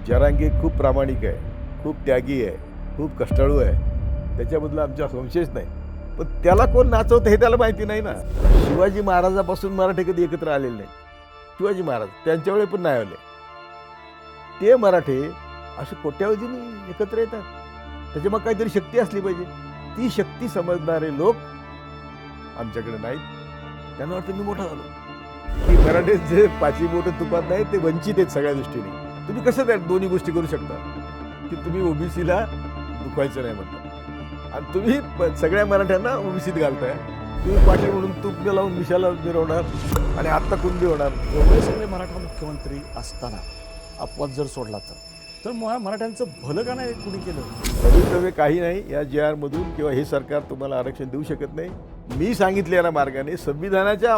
जरांगे खूप प्रामाणिक आहे, खूप त्यागी आहे, खूप कष्टाळू आहे. त्याच्याबद्दल आमचा संशयच नाही. पण त्याला कोण नाचवतं हे त्याला माहिती नाही ना. शिवाजी महाराजापासून मराठे कधी एकत्र आलेले नाही. शिवाजी महाराज त्यांच्या वेळी पण नाही आले. ते मराठे असे कोट्यावधीने एकत्र येतात. त्याच्या मग काहीतरी शक्ती असली पाहिजे. ती शक्ती समजणारे लोक आमच्याकडे नाहीत. त्यांना वाटतं मी मोठा झालो. की मराठे जे पाचवी बोटं तुपात नाही ते वंचित आहेत सगळ्या दृष्टीने. तुम्ही कसं त्या दोन्ही गोष्टी करू शकता की तुम्ही ओबीसीला दुखवायचं नाही म्हणता आणि तुम्ही सगळ्या मराठ्यांना ओबीसीत घालताय. तुम्ही पाटील म्हणून तूप लावून मिशाला मिरवणार आणि आत्ता कुणबी होणार. एवढे सगळे मराठा मुख्यमंत्री असताना अपवाद जर सोडला तर मराठ्यांचं भलं का नाही कुणी केलं? भवितव्य काही नाही. या जी आरमधून किंवा हे सरकार तुम्हाला आरक्षण देऊ शकत नाही. मी सांगितलेल्या मार्गाने संविधानाच्या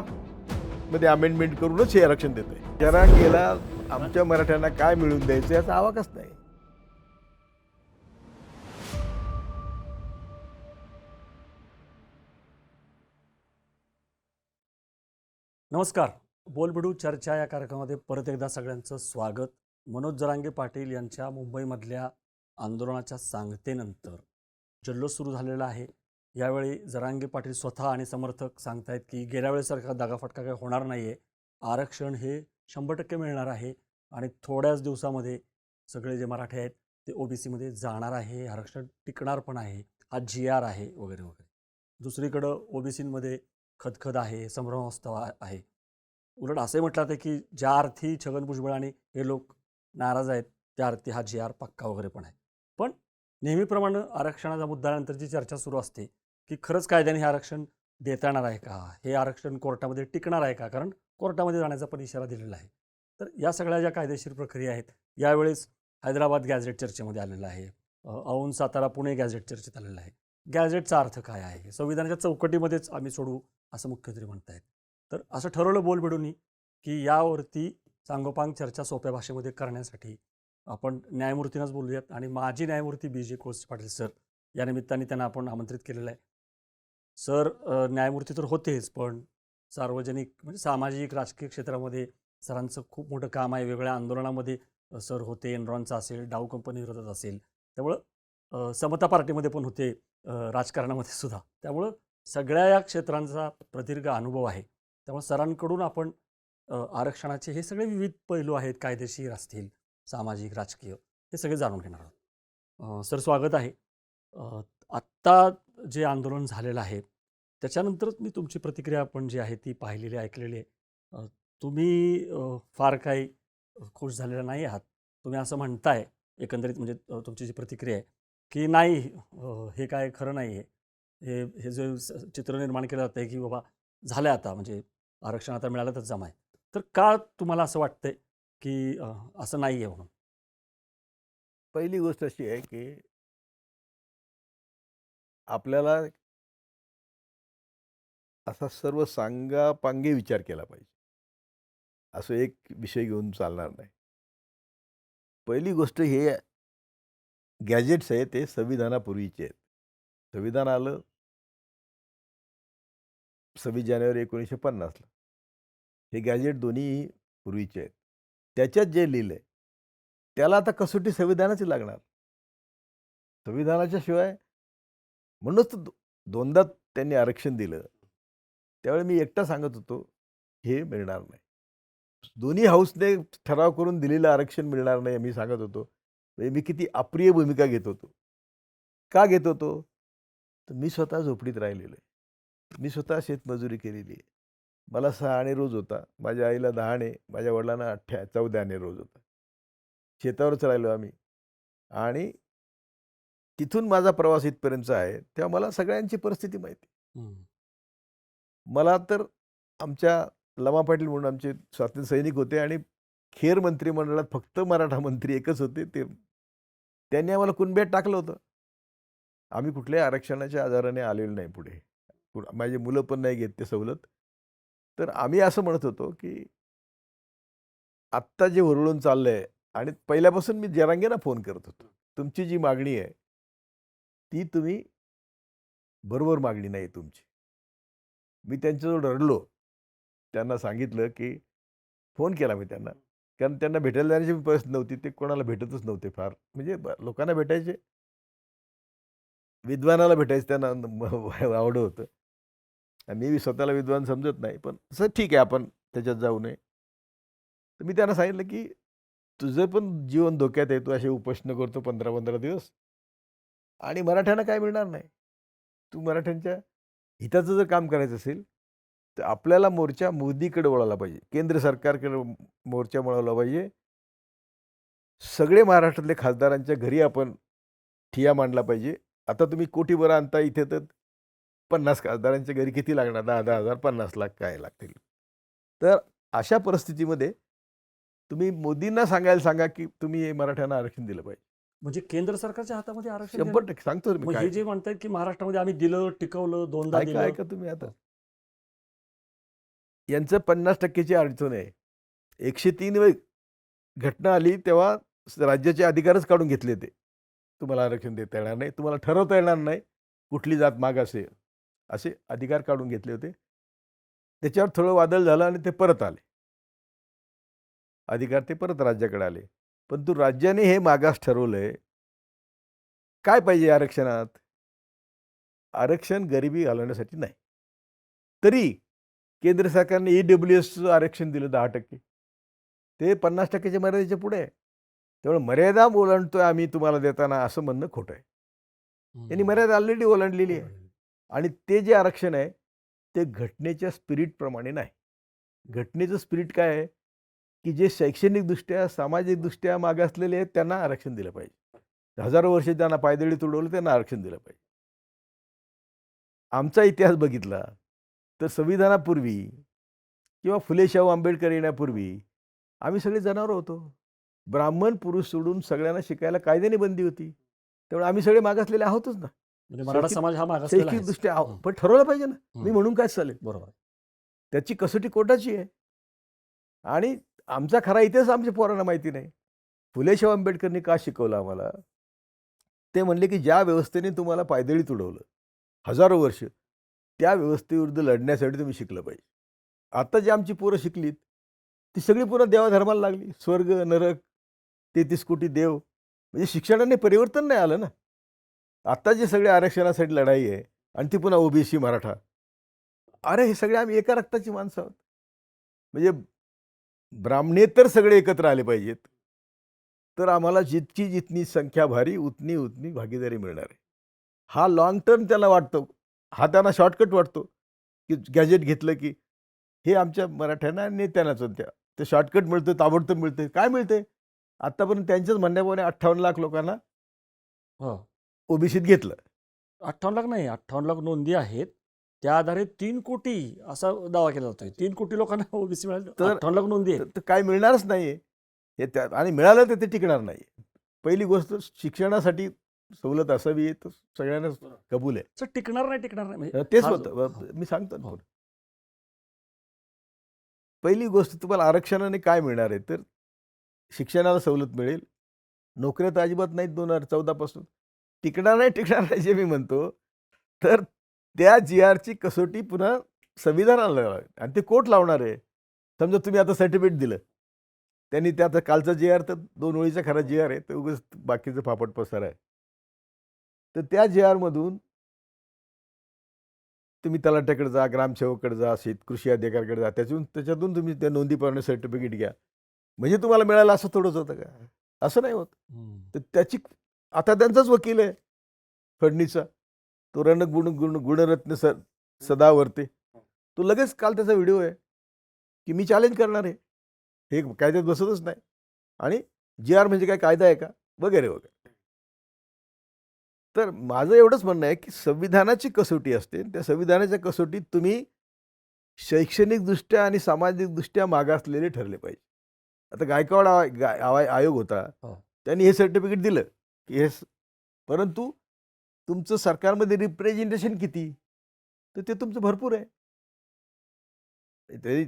मध्ये अमेंडमेंट करूनच हे आरक्षण देत आहे. जरांगेला आमच्या मराठ्यांना काय मिळून द्यायचं याचा आवाकच नाही. नमस्कार. बोलबिडू चर्चा या कार्यक्रमामध्ये परत एकदा सगळ्यांचं स्वागत. मनोज जरांगे पाटील यांच्या मुंबईमधल्या आंदोलनाच्या सांगतेनंतर जल्लोष सुरू झालेला आहे. यावेळी जरांगे पाटील स्वतः आणि समर्थक सांगतायत की गेल्या वेळेसारखा दागाफटका काही होणार नाही आहे. आरक्षण हे 100% मिळणार आहे आणि थोड्याच दिवसामध्ये सगळे जे मराठे आहेत ते ओबीसीमध्ये जाणार आहे. आरक्षण टिकणार पण आहे. हा GR आहे वगैरे वगैरे. दुसरीकडं ओबीसीमध्ये खदखद आहे, संभ्रमावस्था आहे. उलट असंही म्हटलं जातं की ज्या अर्थी छगन भुजबळ आणि हे लोक नाराज आहेत त्या अर्थी हा GR पक्का वगैरे पण आहे. पण नेहमीप्रमाणे आरक्षणाचा मुद्द्यानंतरची चर्चा सुरू असते की खरंच कायद्याने हे आरक्षण देता येणार आहे का, हे आरक्षण कोर्टामध्ये टिकणार आहे का, कारण कोर्टामध्ये जाण्याचा पण इशारा दिलेला आहे. तर या सगळ्या ज्या कायदेशीर प्रक्रिया आहेत यावेळेस हैदराबाद गॅझेट चर्चेमध्ये आलेलं आहे. औंध सातारा पुणे गॅझेट चर्चेत आलेलं आहे. गॅझेटचा अर्थ काय आहे, संविधानाच्या चौकटीमध्येच आम्ही सोडवू असं मुख्यमंत्री म्हणतायत. तर असं ठरवलं बोलबिडूंनी की यावरती सांगोपांग चर्चा सोप्या भाषेमध्ये करण्यासाठी आपण न्यायमूर्तींनाच बोलूयात आणि माजी न्यायमूर्ती BJ कोळसे पाटील सर या निमित्ताने त्यांना आपण आमंत्रित केलेलं आहे. सर न्यायमूर्ती तर होतेच, पण सार्वजनिक म्हणजे सामाजिक राजकीय क्षेत्रामध्ये सरांचं खूप मोठं काम आहे. वेगवेगळ्या आंदोलनामध्ये सर होते. एनरॉनचा असेल, डाऊ कंपनी विरोधात असेल, त्यामुळं समता पार्टीमध्ये पण होते, राजकारणामध्ये सुद्धा. त्यामुळं सगळ्या या क्षेत्रांचा प्रदीर्घ अनुभव आहे. त्यामुळे सरांकडून आपण आरक्षणाचे हे सगळे विविध पैलू आहेत, कायदेशीर असतील, सामाजिक, राजकीय, हे सगळे जाणून घेणार आहोत. सर स्वागत आहे. आत्ता जे आंदोलन झालेलं आहे त्याच्यानंतरच मी तुमची प्रतिक्रिया पण जी आहे ती पाहिलेली ऐकलेली आहे. तुम्ही फार काही खुश झालेला नाही आहात. तुम्ही असं म्हणताय एकंदरीत, म्हणजे तुमची जी प्रतिक्रिया आहे की नाही, हे काय खरं नाही आहे. हे हे जे चित्र निर्माण केलं जातं आहे की बाबा झालं आता, म्हणजे आरक्षण आता मिळालं तर जमा आहे. तर का तुम्हाला असं वाटतंय की असं नाही आहे म्हणून? पहिली गोष्ट अशी आहे की आपल्याला असा सर्व सांगापांगी विचार केला पाहिजे. असं एक विषय घेऊन चालणार नाही. पहिली गोष्ट हे गॅजेट्स आहेत ते संविधानापूर्वीचे आहेत. संविधान आलं 26 जानेवारी 1950ला. हे गॅजेट दोन्ही पूर्वीचे आहेत. त्याच्यात जे लिहिलंय त्याला आता कसोटी संविधानाची लागणार. संविधानाच्या शिवाय म्हणूनच तर दोनदा त्यांनी आरक्षण दिलं. त्यावेळी मी एकटा सांगत होतो, हे मिळणार नाही. दोन्ही हाऊसने ठराव करून दिलेलं आरक्षण मिळणार नाही मी सांगत होतो. म्हणजे मी किती अप्रिय भूमिका घेत होतो. का घेत होतो? तर मी स्वतः झोपडीत राहिलेलो आहे. मी स्वतः शेतमजुरी केलेली आहे. मला 6 आणे रोज होता. माझ्या आईला 10 आणे, माझ्या वडिलांना 14 आणे रोज होता. शेतावरच राहिलो आम्ही आणि तिथून माझा प्रवास इथपर्यंतचा आहे. तेव्हा मला सगळ्यांची परिस्थिती माहिती आहे. मला तर आमच्या लमा पाटील म्हणून आमचे स्वातंत्र्य सैनिक होते आणि खेर मंत्रिमंडळात फक्त मराठा मंत्री एकच होते. त्यांनी आम्हाला कुणब्यात टाकलं होतं. आम्ही कुठल्याही आरक्षणाच्या आधाराने आलेलो नाही पुढे. माझी मुलं पण नाही घेत ते सवलत. तर आम्ही असं म्हणत होतो, की आत्ता जे हुरळून चाललंय आणि पहिल्यापासून मी जरांगेंना फोन करत होतो. तुमची जी मागणी आहे, ती तुम्ही बरोबर मागणी नाही तुमची. मी त्यांच्याजवळ रडलो. त्यांना सांगितलं, की फोन केला मी त्यांना. कारण त्यांना भेटायला जाण्याची परिस्थिती नव्हती. ते कोणाला भेटतच नव्हते फार. म्हणजे लोकांना भेटायचे. विद्वानाला भेटायचं त्यांना आवड होतं. आणि मी स्वतःला विद्वान समजत नाही. पण तसं ठीक आहे आपण त्याच्यात जाऊ नये. तर मी त्यांना सांगितलं, की तुझं पण जीवन धोक्यात आहे. तू असे उपोषण करतो 15-15 दिवस आणि मराठ्यांना काय मिळणार नाही. तू मराठ्यांच्या हिताचं जर काम करायचं असेल, तर आपल्याला मोर्चा मोदीकडे वळवला पाहिजे. केंद्र सरकारकडे मोर्चा वळवला पाहिजे. सगळे महाराष्ट्रातले खासदारांच्या घरी आपण ठिय्या मांडला पाहिजे. आता तुम्ही कोटीभर आणता इथे तर 50 खासदारांच्या घरी किती लागणार? 10,000 10,000 50 लाख काय लागतील? तर अशा परिस्थितीमध्ये तुम्ही मोदींना सांगायला सांगा, की तुम्ही हे मराठ्यांना आरक्षण दिलं पाहिजे. म्हणजे केंद्र सरकारच्या हातामध्ये आरक्षण देणं? 100% सांगतो मी मग काय. हे जे म्हणतायत की महाराष्ट्रामध्ये आम्ही दिलं, टिकवलं, दोनदा ऐका, दिलं. ऐका तुम्ही आता. यांचं 50% ची अडचण आहे. 103 घटना आली तेव्हा राज्याचे अधिकारच काढून घेतले ते. तुम्हाला आरक्षण देता येणार नाही. तुम्हाला ठरवता येणार नाही, कुठली जात मागास आहे. असे अधिकार काढून घेतले होते. त्याच्यावर थोडं वादळ झालं आणि ते परत आले. अधिकार ते परत राज्याकडे आले. परंतु राज्याने हे मागास ठरवलंय. काय पाहिजे आरक्षणात? आरक्षण गरिबी घालवण्यासाठी नाही. तरी केंद्र सरकारने EWSचं आरक्षण दिलं 10%. ते 50% च्या मर्यादेच्या पुढे आहे. त्यामुळे मर्यादा ओलांडतोय आम्ही तुम्हाला देताना असं म्हणणं खोटं आहे. त्यांनी मर्यादा ऑलरेडी ओलांडलेली आहे. आणि ते जे आरक्षण आहे, ते घटनेच्या स्पिरिटप्रमाणे नाही. घटनेचं स्पिरिट काय आहे, की जे शैक्षणिकदृष्ट्या, सामाजिकदृष्ट्या मागासलेले आहेत त्यांना आरक्षण दिलं पाहिजे. हजारो वर्ष त्यांना पायदळी तुडवलं त्यांना आरक्षण दिलं पाहिजे. आमचा इतिहास बघितला तर संविधानापूर्वी किंवा फुले शाहू आंबेडकर येण्यापूर्वी आम्ही सगळे जनावरं होतो. ब्राह्मण पुरुष सोडून सगळ्यांना शिकायला कायद्याने बंदी होती. त्यामुळे आम्ही सगळे मागासलेले आहोतच ना. म्हणजे मराठा शैक्षिक समाज हा मागासलेला आहेच. शैक्षणिकदृष्ट्या आहोत. पण ठरवलं पाहिजे ना. मी म्हणून काय चालेल? बरोबर. त्याची कसोटी कोर्टाची आहे. आणि आमचा खरा इतिहास आमच्या पोरांना माहिती नाही. फुले शाहू आंबेडकरनी का शिकवलं आम्हाला? ते म्हणले, की ज्या व्यवस्थेने तुम्हाला पायदळी तुडवलं, हजारो वर्ष, त्या व्यवस्थेविरुद्ध लढण्यासाठी तुम्ही शिकलं पाहिजे. आता जी आमची पोरं शिकलीत, ती सगळी पुन्हा देवाधर्माला लागली. स्वर्ग, नरक, 33 कोटी देव. म्हणजे शिक्षणाने परिवर्तन नाही आलं ना. आता जे सगळे आरक्षणासाठी लढाई आहे आणि ती पुन्हा ओबीसी मराठा. अरे हे सगळे आम्ही एका रक्ताची माणसं आहोत. म्हणजे ब्राह्मणेतर सगळे एकत्र आले पाहिजेत. तर आम्हाला जितकी जितनी संख्या भारी उतनी उतनी भागीदारी मिळणार आहे. हा लाँग टर्म त्याला वाटतो. हा त्यांना शॉर्टकट वाटतो, की गॅजेट घेतलं की हे आमच्या मराठ्यांना आणि नेत्यांनाच होत्या. ते शॉर्टकट मिळतं, ताबडतोब मिळते. काय मिळते? आत्तापर्यंत त्यांच्याच म्हणण्याप्रमाणे 58 लाख लोकांना हो. ओबीसीत घेतलं. 58 लाख नाही, 58 लाख नोंदी आहेत. त्या आधारे 3 कोटी असा दावा केला जातोय. 3 कोटी लोकांना ओबीसी मिळाले. तर 58 लाख नोंदी आहेत. तर काय मिळणारच नाहीये. हे त्या आणि मिळालं तर ते टिकणार नाही. पहिली गोष्ट शिक्षणासाठी सवलत असावी तर सगळ्यांना कबूल आहे. सर टिकणार नाही म्हणजे तेच हा होतं. मी सांगतो ना. हो. पहिली गोष्ट तुम्हाला आरक्षणाने काय मिळणार आहे? तर शिक्षणाला सवलत मिळेल. नोकऱ्या तर अजिबात नाहीत 2014 पासून. टिकणार नाही जे मी म्हणतो. तर त्या जी-आरची कसोटी पुन्हा संविधानाला लावावी आणि ते कोर्ट लावणार आहे. समजा तुम्ही आता सर्टिफिकेट दिलं. त्यांनी ते आता कालचा जी-आर तर 2 ओळीचा खरा जी-आर आहे. तर उगाच बाकीचं फापट पसारा आहे. तर त्या जी-आरमधून तुम्ही तलाठ्याकडे जा, ग्रामसेवककडे जा, कृषी अधिकाऱ्याकडे जा. त्याच्यातून तुम्ही त्या नोंदीप्रमाणे सर्टिफिकेट घ्या. म्हणजे तुम्हाला मिळालं असं थोडंच होतं का? असं नाही होत. तर त्याची आता त्यांचाच वकील आहे फडणीसचा. तो गुणरत्न सदा वर्ते. तो लगेच काल त्याचा व्हिडिओ आहे, की मी चॅलेंज करणार आहे. हे कायद्यात बसतच नाही. आणि जी-आर म्हणजे काय कायदा आहे का? वगैरे, वगैरे. तर माझं एवढंच म्हणणं आहे, की संविधानाची कसोटी असते. त्या संविधानाच्या कसोटीत तुम्ही शैक्षणिकदृष्ट्या आणि सामाजिकदृष्ट्या मागासलेले ठरले पाहिजे. आता गायकवाड आयोग होता. हो. त्यांनी हे सर्टिफिकेट दिलं, की हे परंतु तुमचं सरकारमध्ये रिप्रेझेंटेशन किती? तर ते तुमचं भरपूर आहे.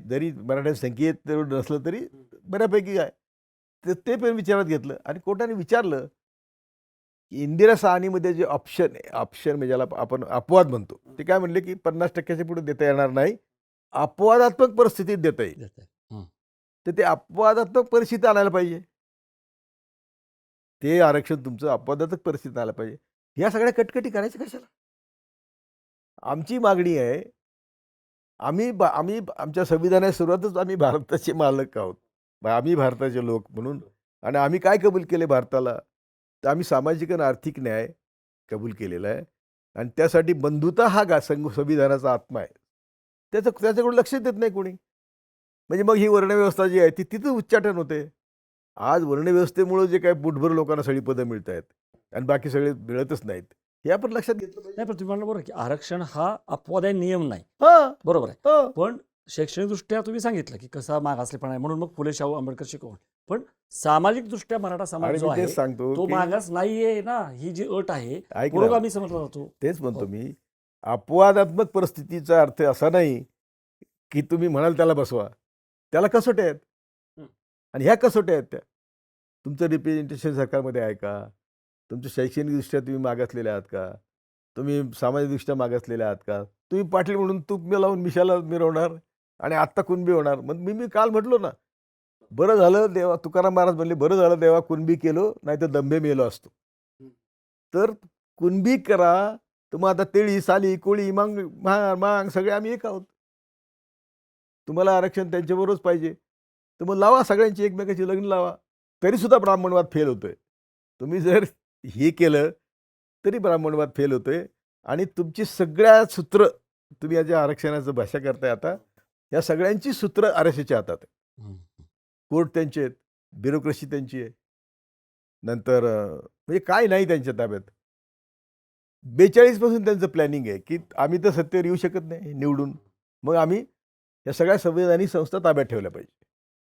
जरी मराठा संख्येत तेवढं नसलं तरी बऱ्यापैकी आहे. तर ते पण विचारात घेतलं आणि कोर्टाने विचारलं, की इंदिरा साहनीमध्ये जे ऑप्शन म्हणजे ज्याला आपण अपवाद म्हणतो. ते काय म्हणले, की 50% पुढे देता येणार नाही. अपवादात्मक परिस्थितीत देता येईल. देत आहे. तर ते अपवादात्मक परिस्थिती आणायला पाहिजे. ते आरक्षण तुमचं अपवादात्मक परिस्थितीत आलं पाहिजे. ह्या सगळ्या कटकटी करायच्या कशाला? आमची मागणी आहे, आम्ही आमच्या संविधानाच्या सुरुवातच आम्ही भारताचे मालक आहोत. आम्ही भारताचे लोक म्हणून आणि आम्ही काय कबूल केले भारताला? तर आम्ही सामाजिक आणि आर्थिक न्याय कबूल केलेला आहे आणि त्यासाठी बंधुता हा संविधानाचा आत्मा आहे. त्याच्याकडे लक्ष देत नाही कोणी. म्हणजे मग ही वर्णव्यवस्था जी आहे ती तिथं उच्चाटन होते. आज वर्णव्यवस्थेमुळं जे काही पोटभर लोकांना सगळी पदं मिळत आहेत आणि बाकी सगळे मिळतच नाहीत. हे आपण लक्षात घेतलं पाहिजे. नाही, पण तुम्ही म्हणलं बरोबर की आरक्षण हा अपवाद आहे, नियम नाही. हां, बरोबर आहे. हां. पण शैक्षणिकदृष्ट्या तुम्ही सांगितलं की कसा मागासलेपणा आहे, म्हणून मग फुले शाहू आंबेडकर शिकवण. पण सामाजिकदृष्ट्या मराठा समाज आणि जो मी आहे तेच सांगतो तो की मागास नाहीये ना, ही जी अट आहे ऐक ना, पुरोगामी समजला जातो. तेच म्हणतो हो. मी. अपवादात्मक परिस्थितीचा अर्थ असा नाही की तुम्ही म्हणाल त्याला बसवा. त्याला कसोट्या आहेत. हं. आणि ह्या कसोट्या आहेत त्या. तुमचं रिप्रेझेंटेशन सरकारमध्ये आहे का? तुमचं शैक्षणिकदृष्ट्या तुम्ही मागासलेले आहात का? तुम्ही सामाजिकदृष्ट्या मागासलेले आहात का? तुम्ही पाटील म्हणून तूप लावून मिशाला मिरवणार आणि आत्ता कुणबी होणार. मग मी काल म्हटलो ना, बरं झालं देवा तुकाराम महाराज म्हणले, "बरं झालं देवा कुणबी केलो, नाहीतर दंभे मेलो असतो." तर कुणबी करा, तर मग आता तेळी, साली, कोळी, मांग सगळे आम्ही एक आहोत. तुम्हाला आरक्षण त्यांच्याबरोबरच पाहिजे. तर मग लावा सगळ्यांची एकमेकाची लग्न लावा. तरीसुद्धा ब्राह्मणवाद फेल होतोय. तुम्ही जर हे केलं, तरी ब्राह्मणवाद फेल होतोय आणि तुमची सगळ्या सूत्र तुम्ही या ज्या आरक्षणाचं भाषा करताय आता, या सगळ्यांची सूत्र आरक्षणाच्या हातात आहे. हं. कोर्ट त्यांचे आहेत, ब्युरोक्रेसी त्यांची आहे. नंतर म्हणजे काय नाही त्यांच्या ताब्यात. 42 पासून त्यांचं प्लॅनिंग आहे, की आम्ही तर सत्तेवर येऊ शकत नाही निवडून. मग आम्ही या सगळ्या संविधानिक संस्था ताब्यात ठेवल्या पाहिजे.